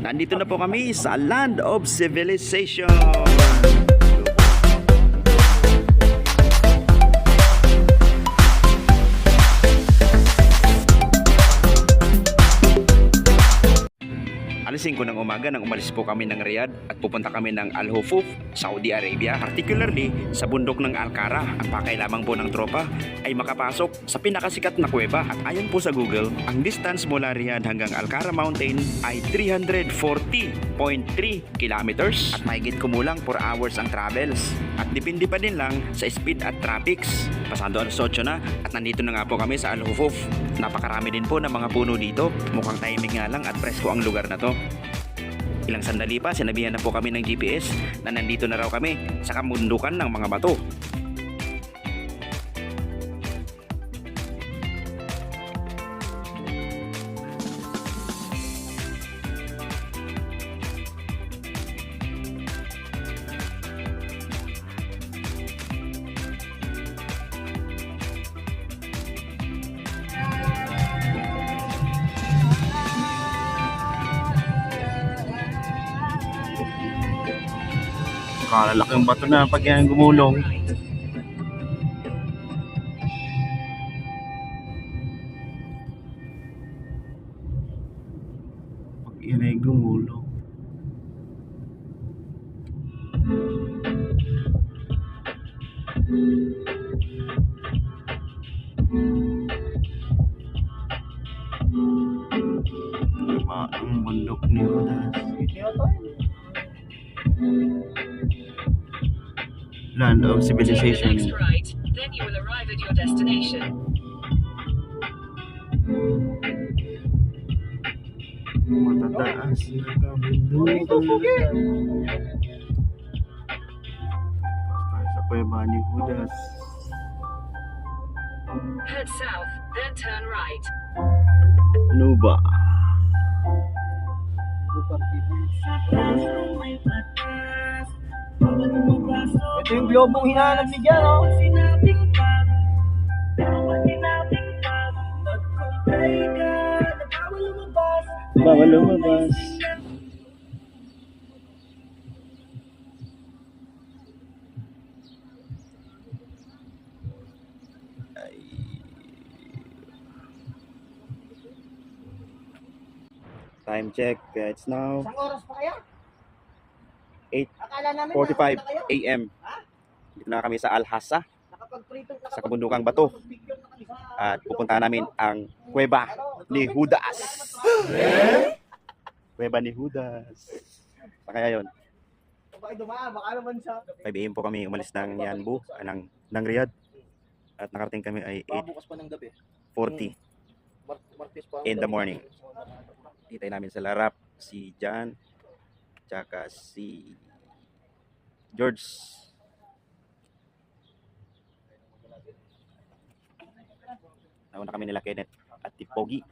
Nandito na po kami sa Land of Civilization. Alas 5 ng umaga nang umalis po kami ng Riyadh at pupunta kami ng Al Hufuf, Saudi Arabia, particularly sa bundok ng Al-Kara. Ang pakailamang po ng tropa ay makapasok sa pinakasikat na kuweba. At ayon po sa Google, ang distance mula Riyadh hanggang Al-Kara Mountain ay 340.3 kilometers at mahigit kumulang 4 hours ang travels. At depende pa din lang sa speed at traffics. Pasado alas 8 na at nandito na nga po kami sa Al Hufuf. Napakarami din po ng mga puno dito. Mukhang timing nga lang at presko ang lugar na to. Ilang sandali pa, sinabihan na po kami ng GPS na nandito na raw kami sa kamundukan ng mga bato. Kalalaki yung bato na pag yan gumulong. Pag yan ay gumulong. Diba ang bundok ni Judas? Land of Civilization. Take the next right, then you will arrive at your destination. Matataas na kabundukan. Sa kuweba ni Judas. Head south, then turn right. Ano ba? Ito yung globong hinahanap ni Jan, oh. Bawal lumabas. Time check, it's now Isang oras pa kaya? 8:45 Akala namin nakakita kayo. AM. Dito na kami sa Al-Hassa, Nakapag-prito, sa kabundukang bato. At pupuntahan namin ang kuweba ni Judas. Kuweba ni Judas. Pa kaya yun? Baka dumaan, baka naman sa... 5 AM po kami umalis ng Yanbu, ng Riyadh. At nakarating kami ay Bukas pa ng gabi. 8:40 Martes pa. in the morning. Ditay namin sa Larap si Jan, tsaka si George. Nauna kami nila Kenneth at Pogi.